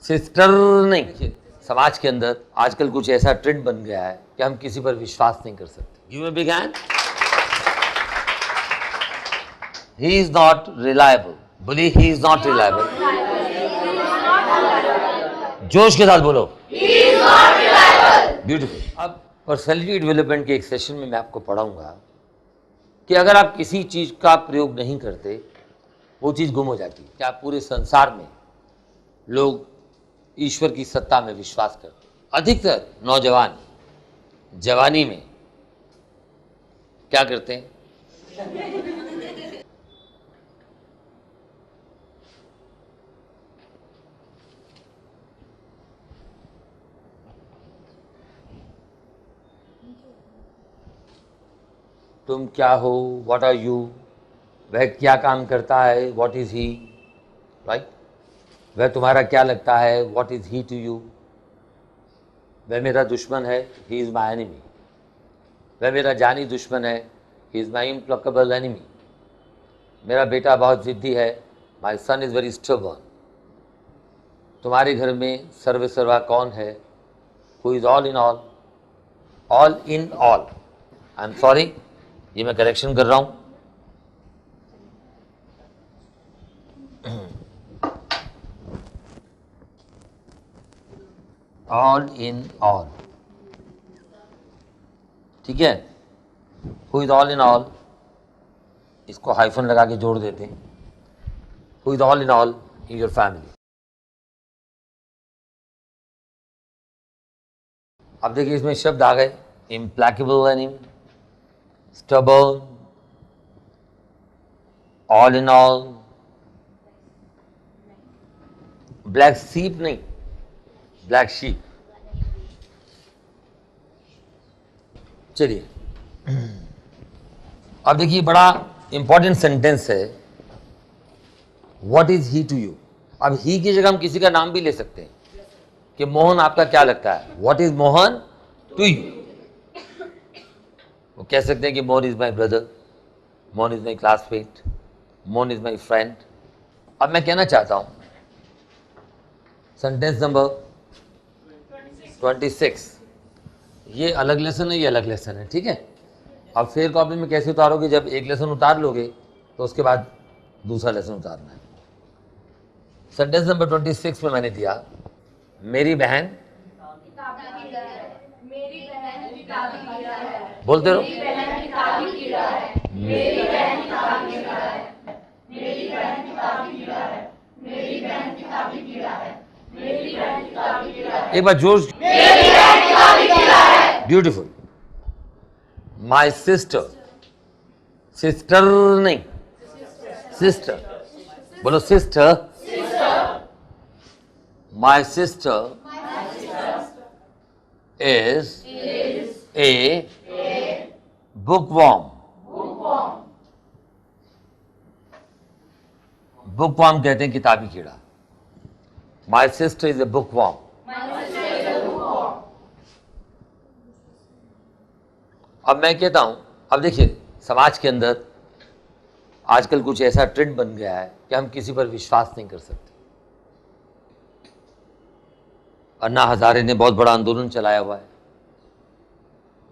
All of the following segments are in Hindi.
सिस्टर नहीं। समाज के अंदर आजकल कुछ ऐसा ट्रेंड बन गया है कि हम किसी पर विश्वास नहीं कर सकते। Give me big hand. He is not reliable. बोलिए, ही इज नॉट रिलायबल। जोश के साथ बोलो, ब्यूटीफुल। अब पर्सनैलिटी डेवलपमेंट के एक सेशन में मैं आपको पढ़ाऊंगा कि अगर आप किसी चीज का प्रयोग नहीं करते वो चीज गुम हो जाती है। क्या पूरे संसार में लोग ईश्वर की सत्ता में विश्वास करते? अधिकतर नौजवान जवानी में क्या करते हैं? तुम क्या हो? What are you? वह क्या काम करता है? What is he? राइट? वह तुम्हारा क्या लगता है? What is he to you? वह मेरा दुश्मन है, ही इज माई एनिमी। वह मेरा जानी दुश्मन है, ही इज माई इम्प्लकेबल एनिमी। मेरा बेटा बहुत जिद्दी है, माई सन इज वेरी स्टबर्न। तुम्हारे घर में सर्वे सर्वा कौन है? Who is all in all? All in all. I am sorry, ये मैं करेक्शन कर रहा हूं। ऑल इन ऑल, ठीक है। Who is all in all, इसको हाइफन लगा के जोड़ देते हैं। Who is all in all in your family. अब देखिए इसमें शब्द आ गए, implacable enemy, stubborn, all in all. Black seep नहीं, ब्लैक शीप। चलिए अब देखिए बड़ा इंपॉर्टेंट सेंटेंस है, what is he to you. अब ही की जगह हम किसी का नाम भी ले सकते हैं कि मोहन आपका क्या लगता है? What is Mohan to you? वो कह सकते हैं कि Mohan is my brother, Mohan is my classmate, Mohan is my friend. अब मैं कहना चाहता हूं सेंटेंस नंबर 26, ये अलग लेसन है, ये अलग लेसन है, ठीक है। अब फेयर कॉपी में कैसे उतारोगे? जब एक लेसन उतार लोगे तो उसके बाद दूसरा लेसन उतारना है। सेंटेंस नंबर 26 में मैंने दिया, मेरी बहन बोलते रहो, एक बार जोश। ब्यूटीफुल। माई सिस्टर, सिस्टर नहीं, सिस्टर। बोलो sister. My sister is a bookworm. Bookworm कहते हैं किताबी कीड़ा। My sister is a bookworm. अब मैं कहता हूं, अब देखिए समाज के अंदर आजकल कुछ ऐसा ट्रेंड बन गया है कि हम किसी पर विश्वास नहीं कर सकते। अन्ना हजारे ने बहुत बड़ा आंदोलन चलाया हुआ है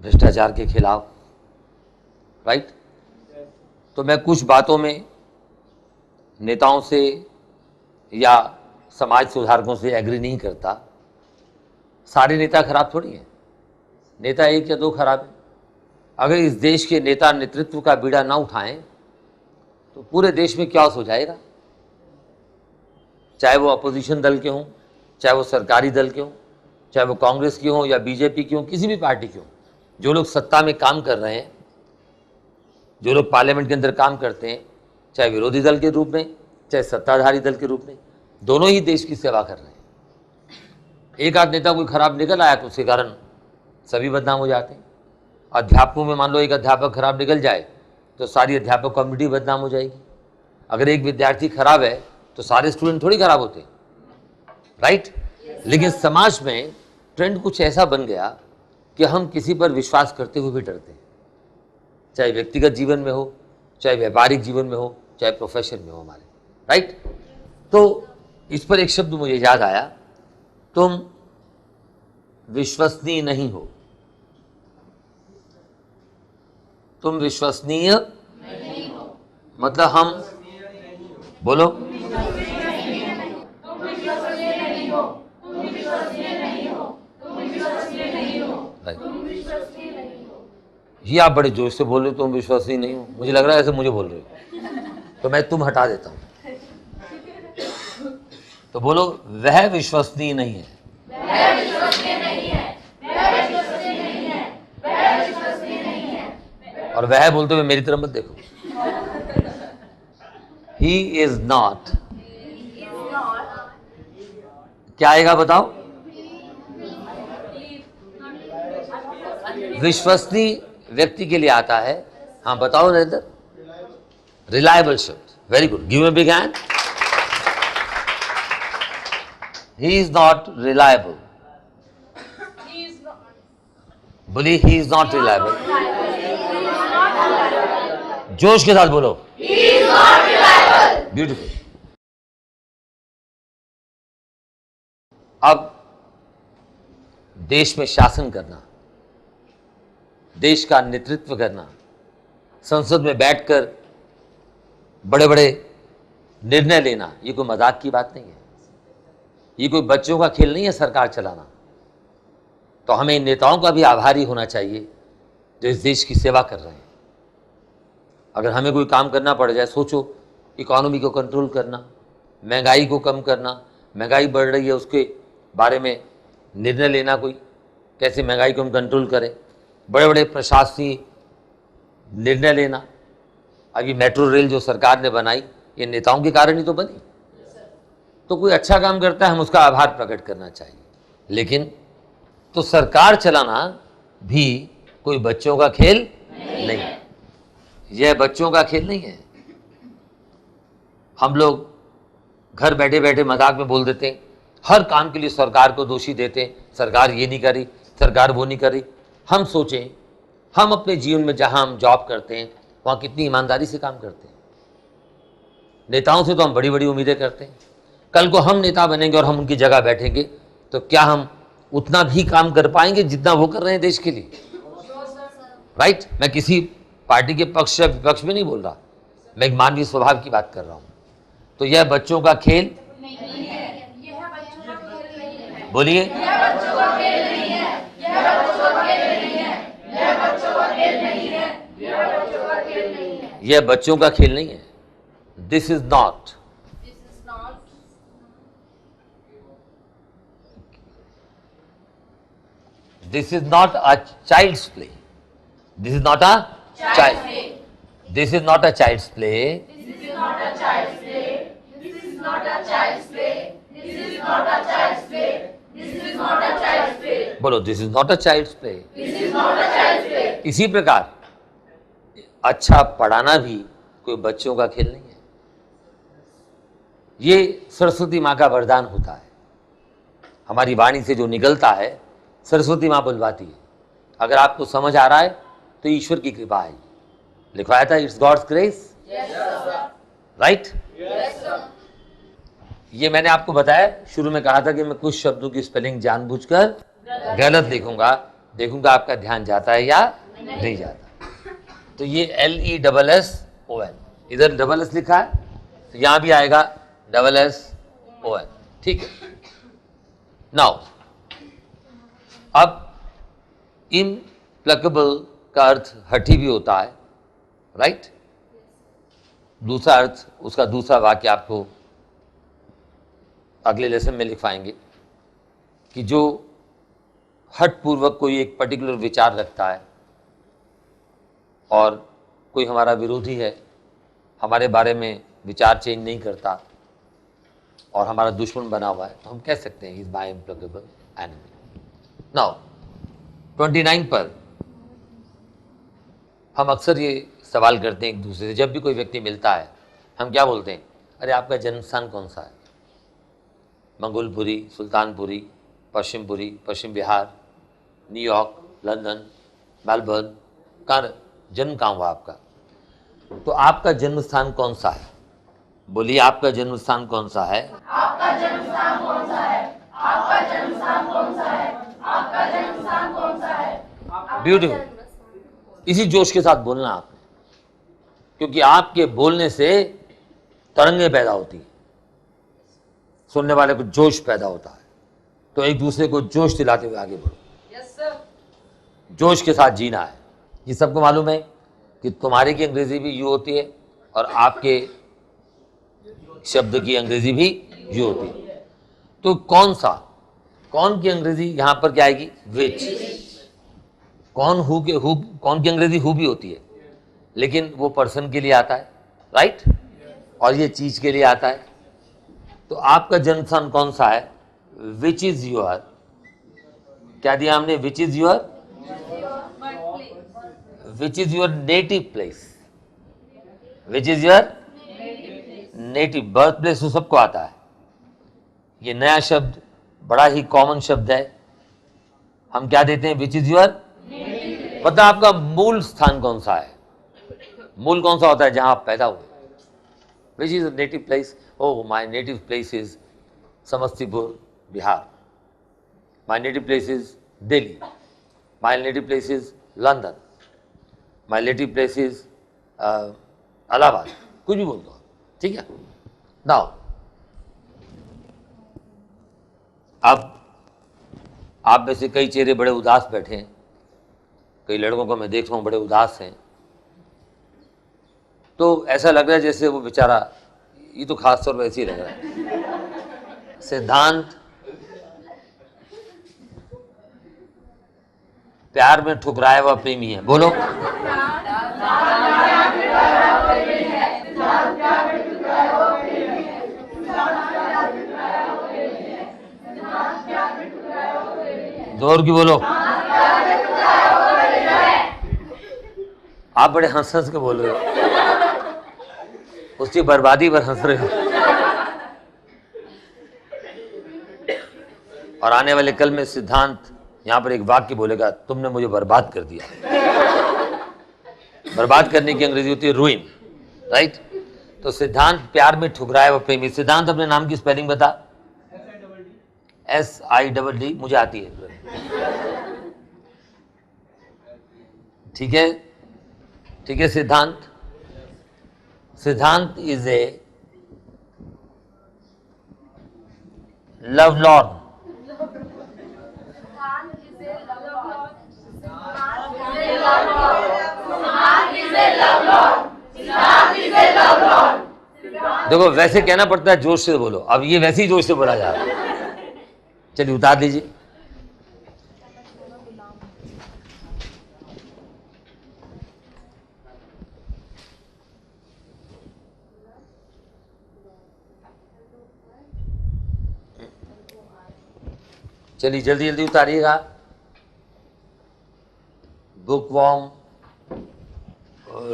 भ्रष्टाचार के खिलाफ, राइट? तो मैं कुछ बातों में नेताओं से या समाज सुधारकों से एग्री नहीं करता। सारे नेता खराब थोड़ी हैं, नेता एक या दो खराब है। अगर इस देश के नेता नेतृत्व का बीड़ा ना उठाएं तो पूरे देश में क्या हो जाएगा। चाहे वो अपोजिशन दल के हों, चाहे वो सरकारी दल के हों, चाहे वो कांग्रेस के हों या बीजेपी के हों, किसी भी पार्टी के हों, जो लोग सत्ता में काम कर रहे हैं, जो लोग पार्लियामेंट के अंदर काम करते हैं, चाहे विरोधी दल के रूप में चाहे सत्ताधारी दल के रूप में, दोनों ही देश की सेवा कर रहे हैं। एक आध नेता कोई खराब निकल आया तो उसके कारण सभी बदनाम हो जाते हैं। अध्यापकों में मान लो एक अध्यापक खराब निकल जाए तो सारी अध्यापक कम्युनिटी बदनाम हो जाएगी। अगर एक विद्यार्थी खराब है तो सारे स्टूडेंट थोड़ी खराब होते, राइट? लेकिन समाज में ट्रेंड कुछ ऐसा बन गया कि हम किसी पर विश्वास करते हुए भी डरते हैं, चाहे व्यक्तिगत जीवन में हो, चाहे व्यापारिक जीवन में हो, चाहे प्रोफेशन में हो हमारे, राइट? तो इस पर एक शब्द मुझे याद आया तुम विश्वसनीय नहीं हो। तुम विश्वसनीय नहीं हो मतलब हम बोलो ये आप बड़े जोश से बोल रहे हो, तुम विश्वसनीय नहीं हो। मुझे लग रहा है ऐसे मुझे बोल रहे हो, तो मैं तुम हटा देता हूं। तो बोलो वह विश्वसनीय नहीं है। वह विश्वसनीय नहीं है। वह विश्वसनीय नहीं है। वह विश्वसनीय नहीं है। और वह बोलते हुए मेरी तरफ मत देखो। ही इज नॉट, क्या आएगा बताओ? विश्वसनीय व्यक्ति के लिए आता है। हाँ बताओ नरेंद्र। रिलायबल शब्द, very good, give me big hand. He is not reliable. बोलिए he is not reliable. जोश के साथ बोलो he is not reliable. Beautiful. अब देश में शासन करना, देश का नेतृत्व करना, संसद में बैठकर बड़े बड़े निर्णय लेना, ये कोई मजाक की बात नहीं है। ये कोई बच्चों का खेल नहीं है सरकार चलाना। तो हमें इन नेताओं का भी आभारी होना चाहिए जो इस देश की सेवा कर रहे हैं। अगर हमें कोई काम करना पड़ जाए, सोचो इकोनॉमी को कंट्रोल करना, महंगाई को कम करना, महंगाई बढ़ रही है उसके बारे में निर्णय लेना, कोई कैसे महंगाई को हम कंट्रोल करें, बड़े बड़े प्रशासनिक निर्णय लेना। अभी मेट्रो रेल जो सरकार ने बनाई ये नेताओं के कारण ही तो बनी। तो कोई अच्छा काम करता है हम उसका आभार प्रकट करना चाहिए। लेकिन तो सरकार चलाना भी कोई बच्चों का खेल नहीं, यह बच्चों का खेल नहीं है। हम लोग घर बैठे बैठे मजाक में बोल देते हैं, हर काम के लिए सरकार को दोषी देते हैं, सरकार ये नहीं करी, सरकार वो नहीं करी। हम सोचें हम अपने जीवन में जहां हम जॉब करते हैं वहां कितनी ईमानदारी से काम करते हैं। नेताओं से तो हम बड़ी बड़ी उम्मीदें करते हैं। कल को हम नेता बनेंगे और हम उनकी जगह बैठेंगे तो क्या हम उतना भी काम कर पाएंगे जितना वो कर रहे हैं देश के लिए? राइट? मैं किसी पार्टी के पक्ष या विपक्ष में नहीं बोल रहा, मैं एक मानवीय स्वभाव की बात कर रहा हूं। तो यह बच्चों का खेल नहीं है। बोलिए यह बच्चों का खेल नहीं है। This is not, this is not a child's play. This is not a child play. This is not a child's play. This is not a child's play. This is not a child's play. This is not a child's play. This is not a child's play. बोलो this is not a child's play. This is not a child's play. इसी प्रकार अच्छा पढ़ाना भी कोई बच्चों का खेल नहीं है। ये सरस्वती माँ का वरदान होता है। हमारी वाणी से जो निकलता है सरस्वती माँ बुलवाती है। अगर आपको समझ आ रहा है तो ईश्वर की कृपा है। लिखवाया था इट्स गॉड्स ग्रेस, राइट? ये मैंने आपको बताया, शुरू में कहा था कि मैं कुछ शब्दों की स्पेलिंग जानबूझकर गलत लिखूंगा, देखूंगा आपका ध्यान जाता है या नहीं जाता। तो ये LESSON, इधर डबल एस लिखा है तो यहां भी आएगा SSON, ठीक है। नाउ अब इम्प्लकेबल का अर्थ हठी भी होता है, राइट? दूसरा अर्थ, उसका दूसरा वाक्य आपको अगले लेसन में लिखवाएंगे कि जो हठ पूर्वक कोई एक पर्टिकुलर विचार रखता है और कोई हमारा विरोधी है, हमारे बारे में विचार चेंज नहीं करता और हमारा दुश्मन बना हुआ है, तो हम कह सकते हैं इज माय इम्प्लकेबल एनिमी। नाउ 29 पर हम अक्सर ये सवाल करते हैं एक दूसरे से, जब भी कोई व्यक्ति मिलता है हम क्या बोलते हैं? अरे आपका जन्म स्थान कौन सा है? मंगोलपुरी, सुल्तानपुरी, पश्चिमपुरी, पश्चिम बिहार, न्यूयॉर्क, लंदन, मेलबर्न, कहाँ जन्म कहाँ हुआ आपका? तो आपका जन्म स्थान कौन सा है? बोलिए आपका जन्म स्थान कौन सा है? आपका जन्म स्थान कौन सा है? आपका जन्म स्थान कौन सा है? आपका जन्म स्थान कौन सा है? ब्यूटीफुल। इसी जोश के साथ बोलना आपने, क्योंकि आपके बोलने से तरंगे पैदा होती है, सुनने वाले को जोश पैदा होता है। तो एक दूसरे को जोश दिलाते हुए आगे बढ़ो। Yes sir. जोश के साथ जीना है। ये सबको मालूम है कि तुम्हारे की अंग्रेजी भी यू होती है और आपके शब्द की अंग्रेजी भी यू होती है। तो कौन की अंग्रेजी यहां पर क्या आएगी? विच। कौन की अंग्रेजी हु भी होती है, लेकिन वो पर्सन के लिए आता है, राइट? और ये चीज के लिए आता है। तो आपका जन्म स्थान कौन सा है? विच इज योर, क्या दिया हमने? Which is your, which is your native place, which is your native. Birth place तो सबको आता है। ये नया शब्द बड़ा ही कॉमन शब्द है। हम क्या देते हैं? Which is your. पता आपका मूल स्थान कौन सा है? मूल कौन सा होता है? जहां आप पैदा हुए। Which is native place? Oh, my native place is Samastipur, Bihar. My native place is Delhi. My native place is London. My native place is Allahabad. कुछ भी बोल दो, ठीक है। नाउ अब आप में से कई चेहरे बड़े उदास बैठे हैं। कई लड़कों को मैं देख रहा हूं बड़े उदास हैं। तो ऐसा लग रहा है जैसे वो बेचारा, ये तो खास तौर पर ऐसे ही लग रहा है। सिद्धांत प्यार में ठुकराया हुआ प्रेमी है। बोलो। जोर की बोलो। आप बड़े हंस हंस के बोल रहे हो, उसकी बर्बादी पर हंस रहे हो। और आने वाले कल में सिद्धांत यहां पर एक वाक्य बोलेगा, तुमने मुझे बर्बाद कर दिया। बर्बाद करने की अंग्रेजी होती है रुइन, राइट? तो सिद्धांत प्यार में ठुकराया हुआ प्रेमी। सिद्धांत अपने नाम की स्पेलिंग बता। SIDD। मुझे आती है, ठीक है, ठीक है। सिद्धांत इज ए लव लॉर्ड। देखो, वैसे कहना पड़ता है, जोश से बोलो। अब ये वैसे ही जोश से बोला जा रहा है। चलिए उतार दीजिए। चलिए जल्दी जल्दी उतारिएगा। Bookworm,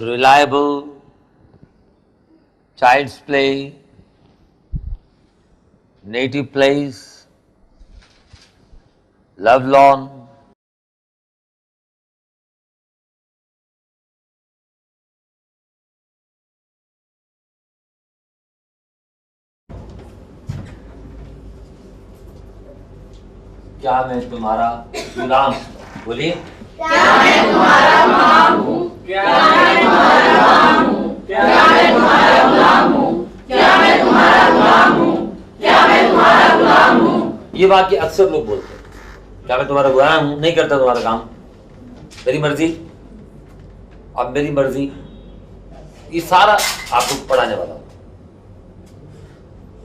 reliable, childs play, native place, love lawn. क्या मैं तुम्हारा गुलाम? बोलिए। क्या मैं तुम्हारा गुलाम हूँ? क्या मैं तुम्हारा गुलाम हूँ? क्या मैं तुम्हारा गुलाम हूँ? क्या मैं तुम्हारा गुलाम हूँ? क्या मैं तुम्हारा गुलाम हूँ? ये वाक्य अक्सर लोग बोलते हैं। क्या मैं तुम्हारा गुलाम हूँ? नहीं करता तुम्हारा काम, मेरी मर्जी। अब मेरी मर्जी, ये सारा आपको पढ़ाने वाला हूं,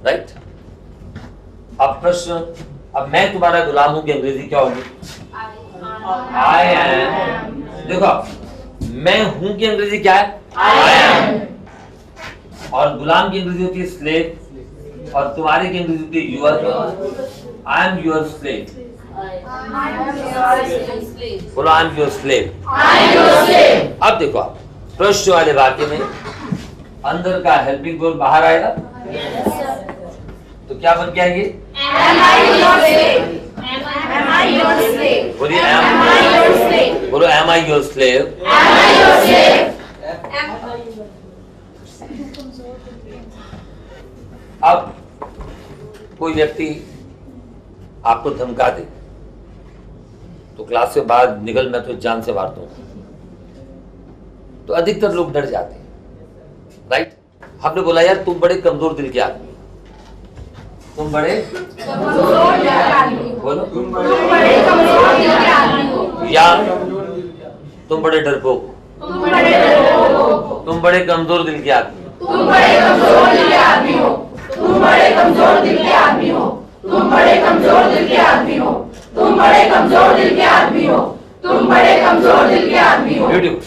राइट? अब प्रश्न, अब मैं तुम्हारा गुलाम हूं की अंग्रेजी क्या होगी? I am. देखो, मैं हूं की अंग्रेजी क्या है? I am. और गुलाम की अंग्रेजी होती है स्लेव, और तुम्हारे की अंग्रेजी होती है your. I am your slave. बोलो, आई एम योर स्लेव। अब देखो, आप प्रश्न वाले वाक्य में अंदर का हेल्पिंग वर्ब बाहर आएगा, तो क्या बन के आएगी? बोलिए, बोलो, am I your slave? अब कोई व्यक्ति आपको धमका दे तो क्लास से बाहर निकल, मैं तो जान से मारता हूं, तो अधिकतर लोग डर जाते हैं, राइट। हमने बोला यार तुम बड़े कमजोर दिल के आदमी, तुम बड़े कमजोर दिल के आदमी, बोलो तुम बड़े कमजोर दिल के आदमी हो, या तुम बड़े डरपोक, तुम बड़े कमजोर दिल के आदमी, तुम बड़े कमजोर दिल के आदमी हो, तुम बड़े कमजोर दिल के आदमी हो, तुम बड़े कमजोर दिल के आदमी हो, तुम बड़े कमजोर दिल के आदमी हो, तुम बड़े कमजोर दिल के आदमी हो। ब्यूटीफुल।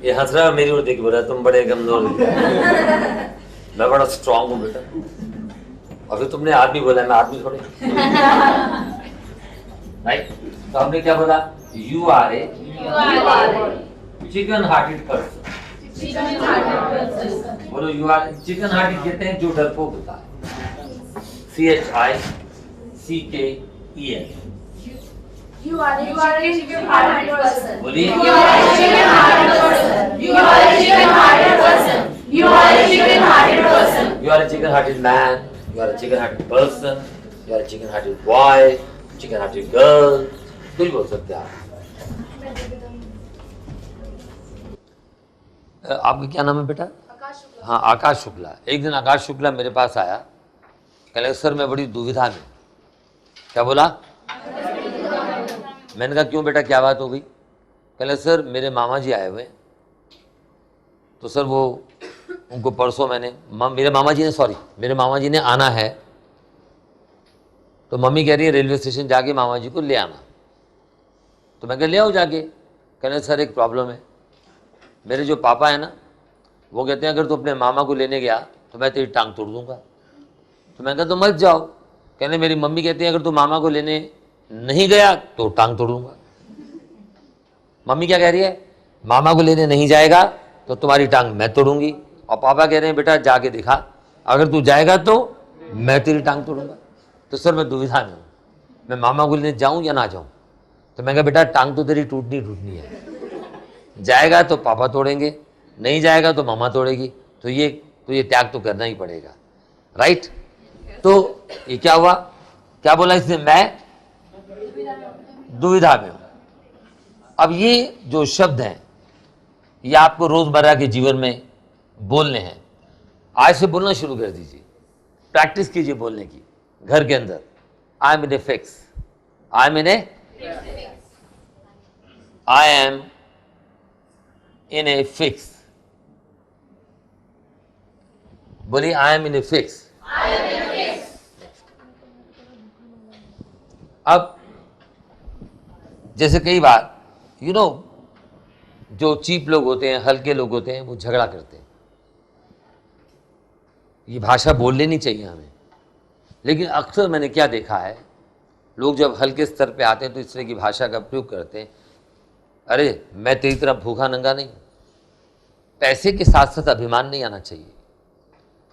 ये हंस रहा है मेरी ओर देख बोल रहा है तुम बड़े कमजोर दिल के। मैं बड़ा स्ट्रांग हूं बेटा, और फिर तुमने आदमी बोला, मैं आदमी थोड़े, राइट। तो हमने क्या बोला, you are a chicken hearted person, बोलो यू आर चिकन हार्टेड कहते हैं जो डरपोक होता है, CHICKEN। You are a chicken-hearted person. बोलिए You are a chicken-hearted person. You are a chicken-hearted person. You are a chicken-hearted person. you are a chicken hearted man, you are a chicken hearted person, you are a chicken hearted boy, chicken hearted girl, कुछ बोल सकते हैं आप। आपका क्या नाम है बेटा? आकाश शुक्ला। हाँ आकाश शुक्ला। एक दिन आकाश शुक्ला मेरे पास आया, कहले सर मैं बड़ी दुविधा में। क्या बोला? मैंने कहा क्यों बेटा क्या बात हो गई? कहले सर मेरे मामा जी आए हुए, तो सर वो उनको परसों मैंने मेरे मामा जी ने आना है, तो मम्मी कह रही है रेलवे स्टेशन जाके मामा जी को ले आना। तो मैं कह ले आओ जाके। कहने सर एक प्रॉब्लम है, मेरे जो पापा है ना वो कहते हैं अगर तू अपने मामा को लेने गया तो मैं तेरी टांग तोड़ दूंगा। तो मैं कहा तो मत जाओ। कहने मेरी मम्मी कहती है अगर तू मामा को लेने नहीं गया तो टांग तोड़ूंगा। मम्मी क्या कह रही है? मामा को लेने नहीं जाएगा तो तुम्हारी टांग मैं तोड़ूंगी। और पापा कह रहे हैं बेटा जाके दिखा, अगर तू जाएगा तो मैं तेरी टांग तोड़ूंगा। तो सर मैं दुविधा में हूँ, मैं मामा को लेने जाऊँ या ना जाऊँ। तो मैं कहा बेटा टांग तो तेरी टूटनी है, जाएगा तो पापा तोड़ेंगे, नहीं जाएगा तो मामा तोड़ेगी, तो ये त्याग तो करना ही पड़ेगा, राइट। तो ये क्या हुआ, क्या बोला इसने? मैं दुविधा में हूं। अब ये जो शब्द हैं ये आपको रोजमर्रा के जीवन में बोलने हैं। आज से बोलना शुरू कर दीजिए, प्रैक्टिस कीजिए बोलने की घर के अंदर। I am in a fix, I am in A I am in a fix. बोलिए I M in a fix. अब जैसे कई बार जो चीप लोग होते हैं, हल्के लोग होते हैं, वो झगड़ा करते हैं। ये भाषा बोल लेनी चाहिए हमें, लेकिन अक्सर मैंने क्या देखा है, लोग जब हल्के स्तर पे आते हैं तो इस तरह की भाषा का प्रयोग करते हैं। अरे मैं तेरी तरह भूखा नंगा नहीं। पैसे के साथ साथ अभिमान नहीं आना चाहिए।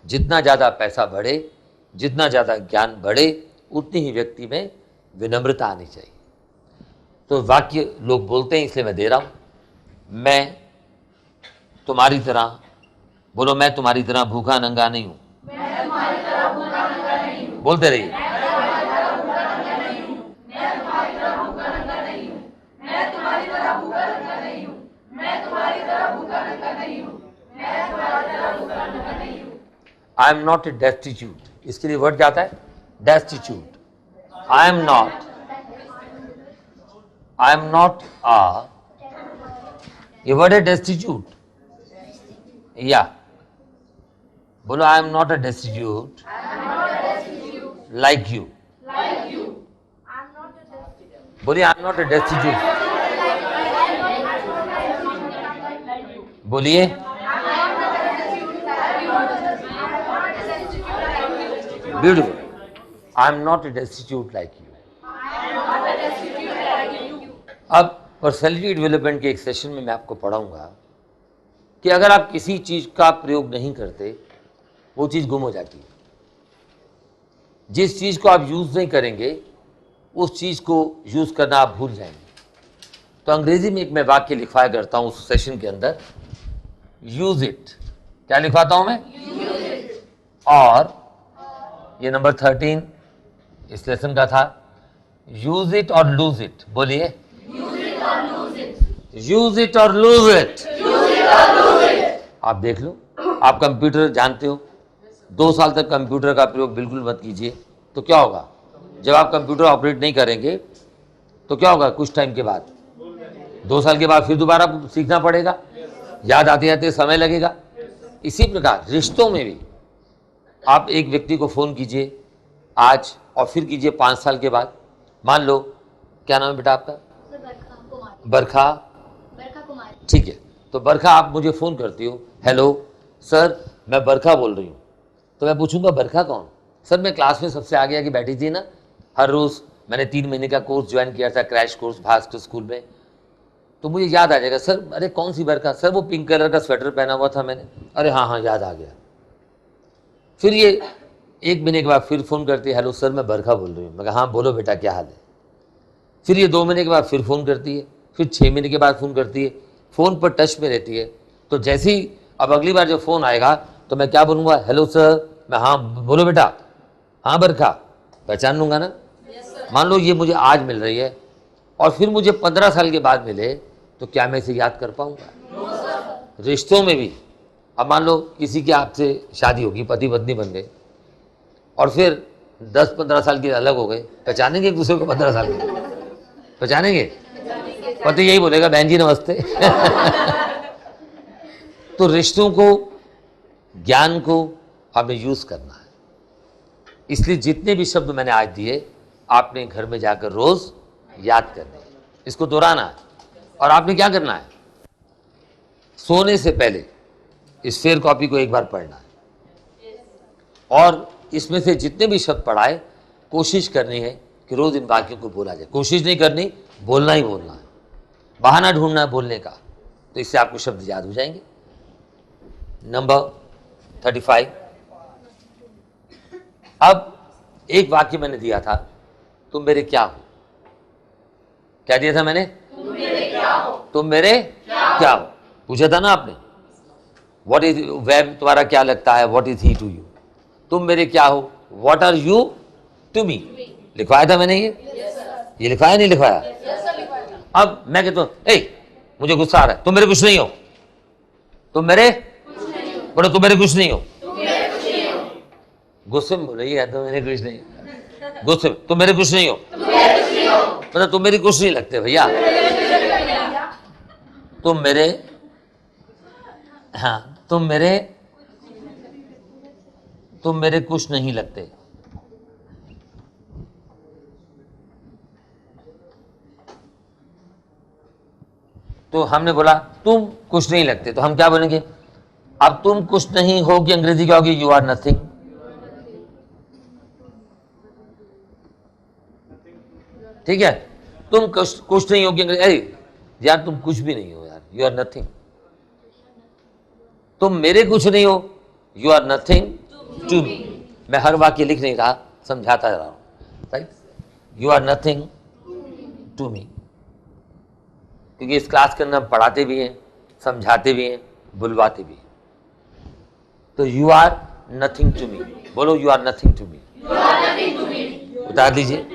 जितना ज़्यादा पैसा बढ़े, जितना ज़्यादा ज्ञान बढ़े, उतनी ही व्यक्ति में विनम्रता आनी चाहिए। तो वाक्य लोग बोलते हैं इसलिए मैं दे रहा हूँ। मैं तुम्हारी तरह, बोलो मैं तुम्हारी तरह भूखा नंगा नहीं हूँ। बोलते रहिए। I am not a destitute. इसके लिए वर्ड क्या आता है? Destitute. I am not a, ये वर्ड है डेस्टिट्यूट। या बोलो I am not a destitute like you. बोलिए I am not a destitute. बोलिए beautiful. I am not a destitute like you. अब पर्सनैलिटी डेवलपमेंट के एक सेशन में मैं आपको पढ़ाऊंगा कि अगर आप किसी चीज़ का प्रयोग नहीं करते वो चीज़ गुम हो जाती है। जिस चीज़ को आप यूज़ नहीं करेंगे उस चीज़ को यूज़ करना आप भूल जाएंगे। तो अंग्रेजी में एक मैं वाक्य लिखवाया करता हूँ उस सेशन के अंदर, यूज इट। क्या लिखवाता हूँ मैं? और ये नंबर 13, इस लेसन का था यूज इट और लूज इट। बोलिए, यूज इट और लूज इट। आप देख लो, आप कंप्यूटर जानते हो, 2 साल तक कंप्यूटर का प्रयोग बिल्कुल मत कीजिए, तो क्या होगा? जब आप कंप्यूटर ऑपरेट नहीं करेंगे तो क्या होगा? कुछ टाइम के बाद, 2 साल के बाद फिर दोबारा सीखना पड़ेगा, याद आते आते समय लगेगा। इसी प्रकार रिश्तों में भी आप एक व्यक्ति को फोन कीजिए आज और फिर कीजिए 5 साल के बाद। मान लो, क्या नाम है बेटा आपका? बरखा। ठीक है, तो बरखा आप मुझे फोन करती हो, हेलो सर मैं बरखा बोल रही हूँ। तो मैं पूछूंगा बरखा कौन? सर मैं क्लास में सबसे आगे आके बैठी थी ना, हर रोज मैंने 3 महीने का कोर्स ज्वाइन किया था, क्रैश कोर्स भास्कर स्कूल में। तो मुझे याद आ जाएगा, सर अरे कौन सी बरखा? सर वो पिंक कलर का स्वेटर पहना हुआ था मैंने। अरे हाँ हाँ याद आ गया। फिर ये 1 महीने के बाद फिर फोन करती है, हेलो सर मैं बरखा बोल रही हूँ। मैं कहा हाँ बोलो बेटा क्या हाल है? फिर ये 2 महीने के बाद फिर फोन करती है, फिर 6 महीने के बाद फोन करती है, फोन पर टच में रहती है। तो जैसे ही अब अगली बार जब फोन आएगा तो मैं क्या बोलूँगा? Hello sir. मैं हाँ बोलो बेटा। हाँ बरखा, पहचान लूंगा ना। मान लो ये मुझे आज मिल रही है और फिर मुझे 15 साल के बाद मिले, तो क्या मैं इसे याद कर पाऊंगा? रिश्तों में भी, अब मान लो किसी की आपसे शादी होगी, पति पत्नी बन गए और फिर 10-15 साल के अलग हो गए, पहचानेंगे एक दूसरे को? 15 साल के पहचानेंगे? पति यही बोलेगा बहन जी नमस्ते। तो रिश्तों को, ज्ञान को हमें यूज करना है। इसलिए जितने भी शब्द मैंने आज दिए आपने घर में जाकर रोज याद करने हैं, इसको दोहराना है। और आपने क्या करना है? सोने से पहले इस फेयर कॉपी को एक बार पढ़ना है और इसमें से जितने भी शब्द पढ़ाए कोशिश करनी है कि रोज इन वाक्यों को बोला जाए। कोशिश नहीं करनी, बोलना ही बोलना है, बहाना ढूंढना है बोलने का, तो इससे आपको शब्द याद हो जाएंगे। नंबर 35। अब एक वाक्य मैंने दिया था, तुम मेरे क्या हो? क्या दिया था मैंने? तुम मेरे क्या हो? तुम मेरे क्या हो? पूछा था ना आपने। व्हाट इज, वह तुम्हारा क्या लगता है? What is he to you? तुम मेरे क्या हो? What are you to me? लिखवाया था मैंने ये लिखवाया नहीं लिखवाया? अब मैं कहता हूं मुझे गुस्सा आ रहा है, तुम मेरे कुछ नहीं हो। तुम मेरे बोलो, तुम मेरे कुछ नहीं हो। गुस्से में बोलो, ये तो मेरे कुछ नहीं। गुस्से में, तुम मेरे कुछ नहीं हो, मतलब तुम मेरी कुछ नहीं लगते भैया। तुम मेरे, हाँ तुम मेरे कुछ नहीं लगते। तो हमने बोला तुम कुछ नहीं लगते, तो हम क्या बोलेंगे? अब तुम कुछ नहीं हो कि अंग्रेजी क्या होगी? You are nothing. ठीक है, तुम कुछ नहीं हो कि अंग्रेजी, यार तुम कुछ भी नहीं हो यार, यू आर नथिंग। तुम मेरे कुछ नहीं हो, you are nothing to me. मैं हर वाक्य लिख नहीं रहा, समझाता जा रहा हूं, right? You are nothing to me, क्योंकि इस क्लास के अंदर हम पढ़ाते भी हैं, समझाते भी हैं, बुलवाते भी हैं। तो you are nothing to me, बोलो you are nothing to me. उतार दीजिए।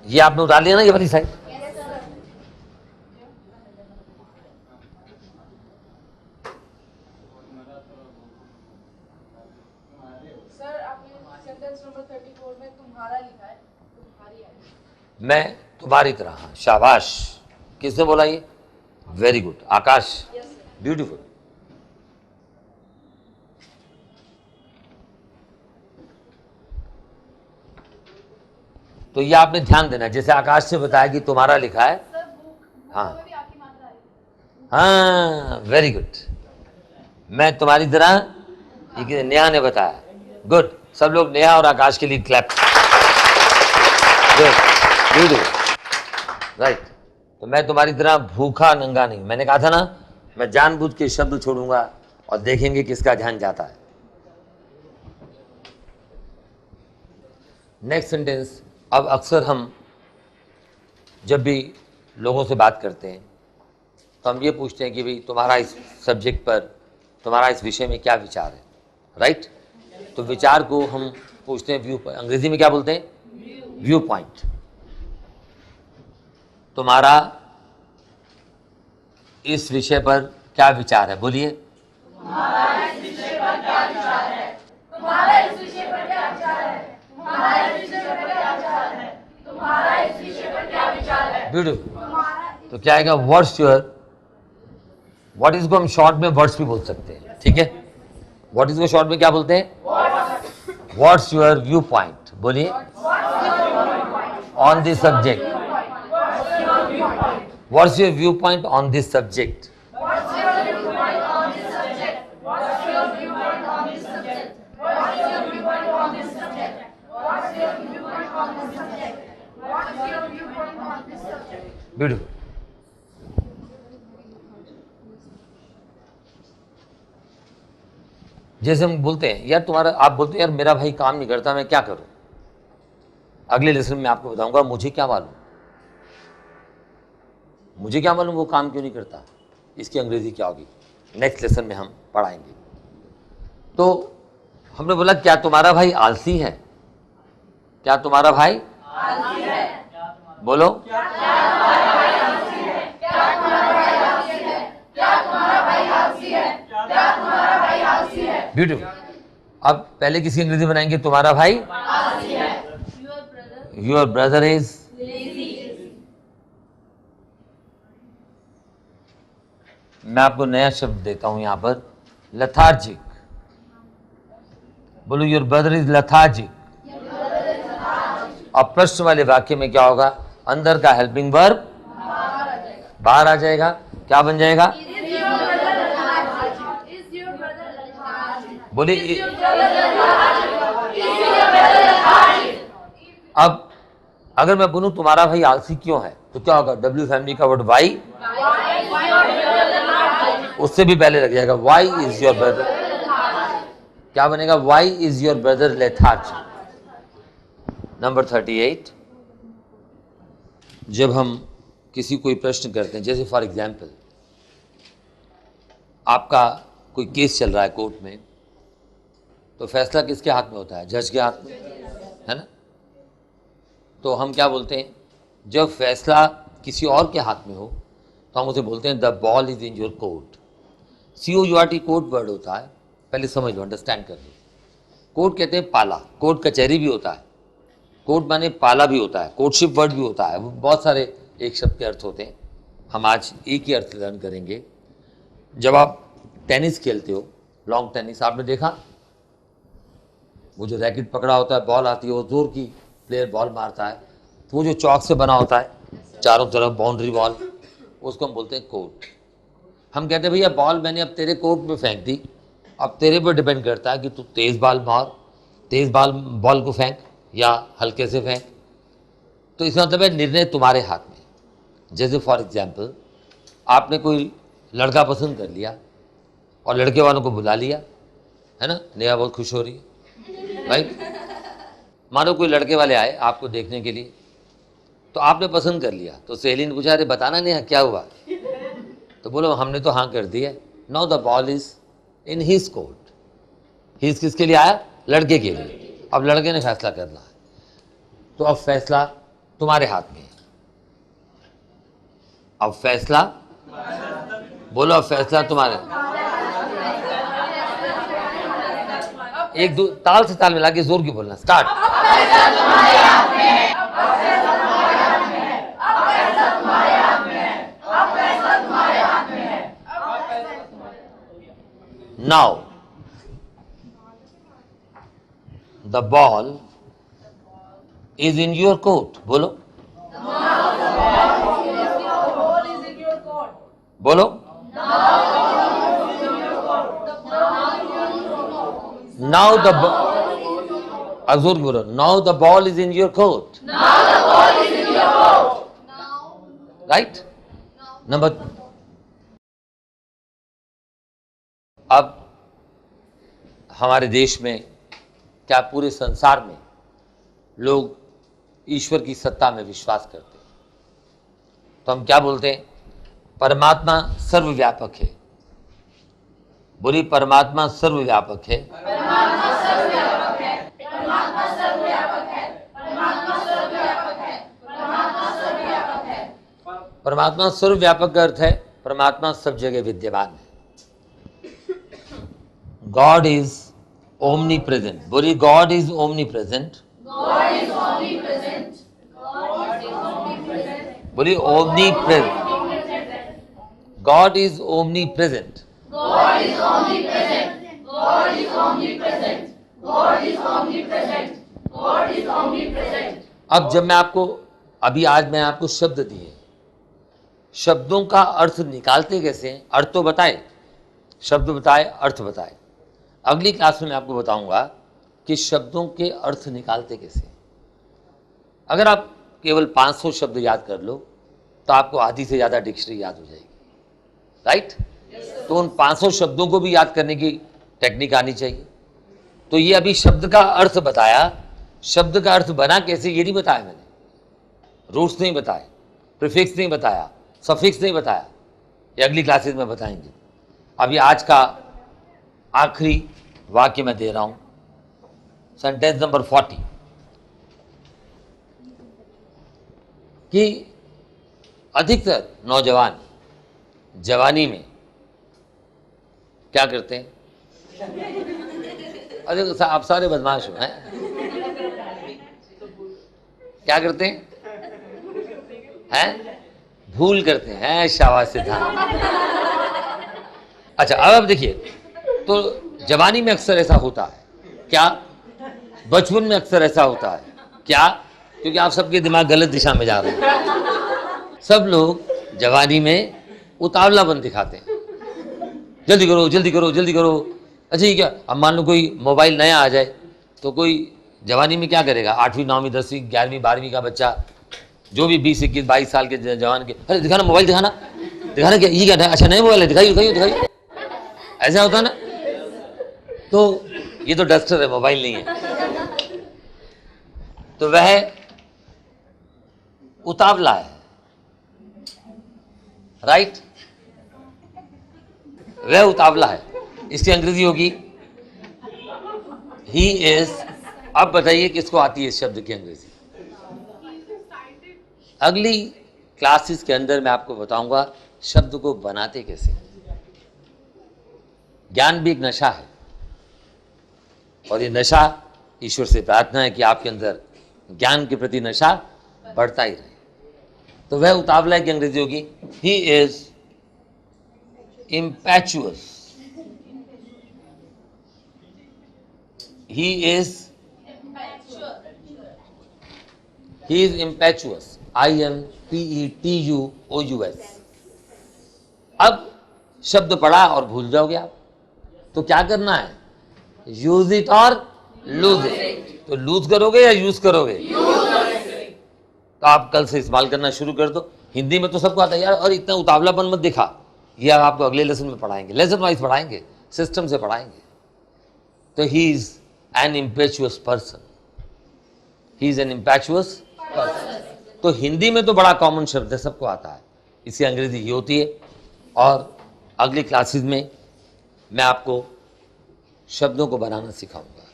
ये आपने उतार लिया ना, ये वाली साइड। सर आपने सेंटेंस नंबर 34 में तुम्हारा लिखा है, तुम्हारी है। मैं तुम्हारी तरह। हाँ, शाबाश। किसने बोला ये? वेरी गुड, आकाश, ब्यूटीफुल। तो ये आपने ध्यान देना, जैसे आकाश से बताया कि तुम्हारा लिखा है। हाँ हाँ, वेरी गुड। मैं तुम्हारी तरह, ये नेहा ने बताया। गुड, सब लोग नेहा और आकाश के लिए क्लैप। Good, beautiful, right. तो मैं तुम्हारी तरह भूखा नंगा नहीं। मैंने कहा था ना, मैं जानबूझ के शब्द छोड़ूंगा और देखेंगे किसका ध्यान जाता है। Next sentence. अब अक्सर हम जब भी लोगों से बात करते हैं तो हम ये पूछते हैं कि भाई तुम्हारा इस सब्जेक्ट पर, तुम्हारा इस विषय में क्या विचार है, राइट? तो विचार को हम पूछते हैं व्यू, अंग्रेजी में क्या बोलते हैं? View point. तुम्हारा इस विषय पर क्या विचार है? बोलिए। तुम्हारा इस विषय पर क्या विचार है? तुम्हारा इस विषय पर क्या विचार है? तुम्हारा इस विषय पर क्या विचार है? तुम्हारा इस विषय पर क्या विचार है? ब्यूटीफुल। तो क्या आएगा? व्हाट्स योर, व्हाट इज को हम शॉर्ट में वर्ड्स भी बोल सकते हैं, ठीक है? व्हाट इज को शॉर्ट में क्या बोलते हैं? What's your viewpoint? बोलिए। On this subject. What's your viewpoint on this subject? Beautiful. जैसे हम बोलते हैं यार तुम्हारा, आप बोलते हैं यार मेरा भाई काम नहीं करता, मैं क्या करूं? अगले लेसन में आपको बताऊंगा, मुझे क्या मालूम, मुझे क्या मालूम वो काम क्यों नहीं करता। इसकी अंग्रेजी क्या होगी, नेक्स्ट लेसन में हम पढ़ाएंगे। तो हमने बोला क्या तुम्हारा भाई आलसी है? क्या तुम्हारा भाई आलसी है? बोलो। ब्यूटीफुल। अब पहले किसकी अंग्रेजी बनाएंगे? तुम्हारा भाई आलसी है। Your brother is lazy. मैं आपको नया शब्द देता हूं यहां पर, लथार्जिक। बोलो योर ब्रदर इज लथार्जिक। अब प्रश्न वाले वाक्य में क्या होगा? अंदर का हेल्पिंग वर्ब बाहर आ जाएगा, क्या बन जाएगा? बोलिए। अब अगर मैं बोलूं तुम्हारा भाई आलसी क्यों है, तो क्या होगा? डब्ल्यू फैमिली का वर्ड वाई, उससे भी पहले लग जाएगा वाई इज योर ब्रदर। क्या बनेगा? Why is your brother lethargic. Number 38, जब हम किसी कोई प्रश्न करते हैं, जैसे फॉर एग्जाम्पल आपका कोई केस चल रहा है कोर्ट में, तो फैसला किसके हाथ में होता है? जज के हाथ में, है ना? तो हम क्या बोलते हैं जब फैसला किसी और के हाथ में हो, तो हम उसे बोलते हैं the ball is in your court. COURT court word होता है, पहले समझ लो, अंडरस्टैंड कर लो। कोर्ट कहते हैं पाला, कोर्ट कचहरी भी होता है, कोर्ट माने पाला भी होता है, कोर्टशिप वर्ड भी होता है, वो बहुत सारे एक शब्द के अर्थ होते हैं। हम आज एक ही अर्थ लर्न करेंगे। जब आप टेनिस खेलते हो, लॉन्ग टेनिस, आपने देखा वो जो रैकेट पकड़ा होता है, बॉल आती है, वो जोर की प्लेयर बॉल मारता है, तो वो जो चौक से बना होता है चारों तरफ बाउंड्री वॉल, उसको हम बोलते हैं कोर्ट। हम कहते हैं भैया बॉल मैंने अब तेरे कोर्ट में फेंक दी, अब तेरे पर डिपेंड करता है कि तू तेज बॉल मार, तेज बॉल को फेंक या हल्के से फेंक। तो इसका मतलब है निर्णय तुम्हारे हाथ में। जैसे फॉर एग्जाम्पल आपने कोई लड़का पसंद कर लिया और लड़के वालों को बुला लिया, है ना? नेहा बहुत खुश हो रही है, राइट? मानो कोई लड़के वाले आए आपको देखने के लिए, तो आपने पसंद कर लिया, तो सहेली ने पूछा अरे बताना नेहा क्या हुआ? तो बोलो हमने तो हाँ कर दी है। Now the ball is in his court. His किसके लिए आया? लड़के के लिए। अब लड़के ने फैसला करना है, तो अब फैसला तुम्हारे हाथ में है। अब फैसला बोलो, अब फैसला तुम्हारे, एक दो ताल से ताल मिला के जोर की बोलना, start. Now the ball is in your court. बोलो बोलो। नाउ द जोर बोलो, now the ball is in your court. Right. Number, अब हमारे देश में, क्या पूरे संसार में लोग ईश्वर की सत्ता में विश्वास करते हैं? तो हम क्या बोलते हैं? परमात्मा सर्वव्यापक है। बोली परमात्मा सर्वव्यापक है। परमात्मा सर्वव्यापक का अर्थ है परमात्मा सब जगह विद्यमान है। God is omni present. बोलिए गॉड इज ओमनी प्रेजेंट। बोलिए omni present. God is omni present. अब जब मैं आपको आज मैं आपको शब्द दिए, शब्दों का अर्थ निकालते कैसे हैं? अर्थ तो बताए, शब्द बताए, अर्थ बताए। अगली क्लास में मैं आपको बताऊंगा कि शब्दों के अर्थ निकालते कैसे। अगर आप केवल 500 शब्द याद कर लो तो आपको आधी से ज़्यादा डिक्शनरी याद हो जाएगी, राइट? तो उन 500 शब्दों को भी याद करने की टेक्निक आनी चाहिए। तो ये अभी शब्द का अर्थ बताया, शब्द का अर्थ बना कैसे ये नहीं बताया मैंने, रूट्स नहीं बताए, प्रीफिक्स नहीं बताया, सफिक्स नहीं बताया, ये अगली क्लासेस में बताएंगे। अभी आज का आखिरी वाक्य मैं दे रहा हूं, सेंटेंस नंबर 40, कि अधिकतर नौजवान जवानी में क्या करते हैं? अरे आप सारे बदमाश हो हैं, क्या करते हैं? भूल करते हैं। शाबाश सिद्धांत। अच्छा अब देखिए, तो जवानी में अक्सर ऐसा होता है क्या? बचपन में अक्सर ऐसा होता है क्या? क्योंकि आप सबके दिमाग गलत दिशा में जा रहे हैं। सब लोग जवानी में उतावलापन दिखाते हैं, जल्दी करो जल्दी करो जल्दी करो। अच्छा ये क्या, अब मान लो कोई मोबाइल नया आ जाए तो कोई जवानी में क्या करेगा? 8वीं 9वीं 10वीं 11वीं 12वीं का बच्चा, जो भी 20 21 22 साल के जवान के, अरे दिखाना मोबाइल, दिखाना दिखाना, क्या ये क्या है? अच्छा नया मोबाइल है, दिखाइए दिखाइए दिखाइए। ऐसा होता है ना? तो ये तो डस्टर है, मोबाइल नहीं है। तो वह उतावला है, राइट? वह उतावला है। इसकी अंग्रेजी होगी ही इज। अब बताइए किसको आती है इस शब्द की अंग्रेजी? अगली क्लासेस के अंदर मैं आपको बताऊंगा शब्द को बनाते कैसे। ज्ञान भी एक नशा है, और ये नशा, ईश्वर से प्रार्थना है कि आपके अंदर ज्ञान के प्रति नशा बढ़ता ही रहे। तो वह उतावला की अंग्रेजी होगी he is impetuous. He is impetuous. IMPETUOUS। अब शब्द पढ़ा और भूल जाओगे आप, तो क्या करना है? यूज इट और लूज इट। तो लूज करोगे या यूज करोगे? तो आप कल से इस्तेमाल करना शुरू कर दो। हिंदी में तो सबको आता है यार, और इतना उतावलापन मत दिखा। ये आपको अगले लेसन में पढ़ाएंगे, लेसन वाइज पढ़ाएंगे, सिस्टम से पढ़ाएंगे। तो he is an impetuous person. He is an impetuous person. तो हिंदी में तो बड़ा कॉमन शब्द है, सबको आता है। इसकी अंग्रेजी ये होती है। और अगली क्लासेस में मैं आपको शब्दों को बनाना सिखाऊंगा।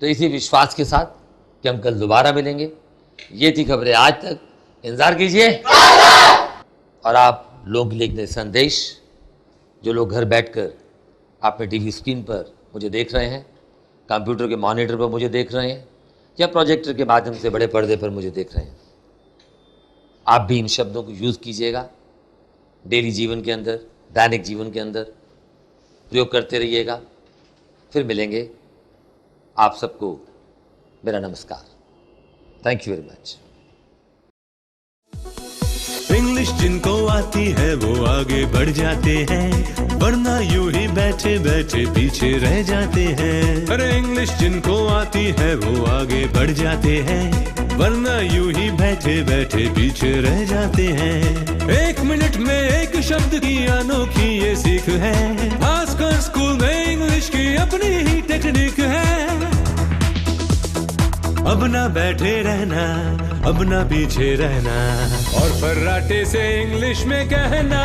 तो इसी विश्वास के साथ कि हम कल दोबारा मिलेंगे। ये थी खबरें आज तक। इंतजार कीजिए। और आप लोग लिखने संदेश, जो लोग घर बैठकर अपने टीवी स्क्रीन पर मुझे देख रहे हैं, कंप्यूटर के मॉनिटर पर मुझे देख रहे हैं, या प्रोजेक्टर के माध्यम से बड़े पर्दे पर मुझे देख रहे हैं, आप भी इन शब्दों को यूज़ कीजिएगा। डेली जीवन के अंदर, दैनिक जीवन के अंदर प्रयोग करते रहिएगा। फिर मिलेंगे। आप सबको मेरा नमस्कार। Thank you very much. English जिनको आती है वो आगे बढ़ जाते हैं, वरना यूं ही बैठे बैठे पीछे रह जाते हैं। अरे इंग्लिश जिनको आती है वो आगे बढ़ जाते हैं, वरना यूं ही बैठे बैठे पीछे रह जाते हैं। 1 मिनट में एक शब्द की अनोखी ये सीख है, खासकर स्कूल में इंग्लिश की अपनी ही टेक्निक है। अब ना बैठे रहना, अब ना पीछे रहना, और फर्राटे से इंग्लिश में कहना।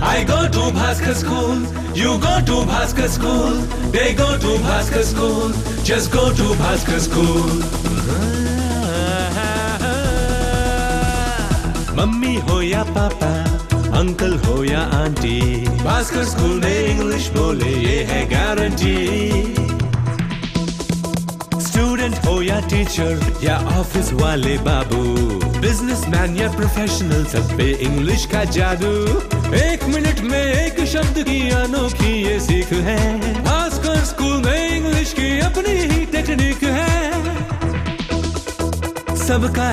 I go to Bhaskar School, you go to Bhaskar School, they go to Bhaskar School, just go to Bhaskar School. Mummy हो या पापा, अंकल हो या आंटी, भास्कर स्कूल में इंग्लिश बोले ये है गारंटी। स्टूडेंट हो या टीचर या ऑफिस वाले बाबू, बिजनेसमैन या प्रोफेशनल, सब पे इंग्लिश का जादू। 1 मिनट में एक शब्द की अनोखी ये सीख है, भास्कर स्कूल में इंग्लिश की अपनी ही टेक्निक है। सबका